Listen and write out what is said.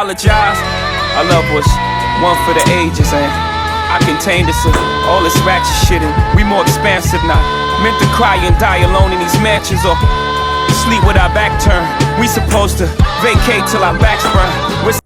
Apologize. Our love was one for the ages, and I contained this all this ratchet shit, and we more expansive now. Meant to cry and die alone in these mansions, or sleep with our back turned. We supposed to vacate till our backs burn. We're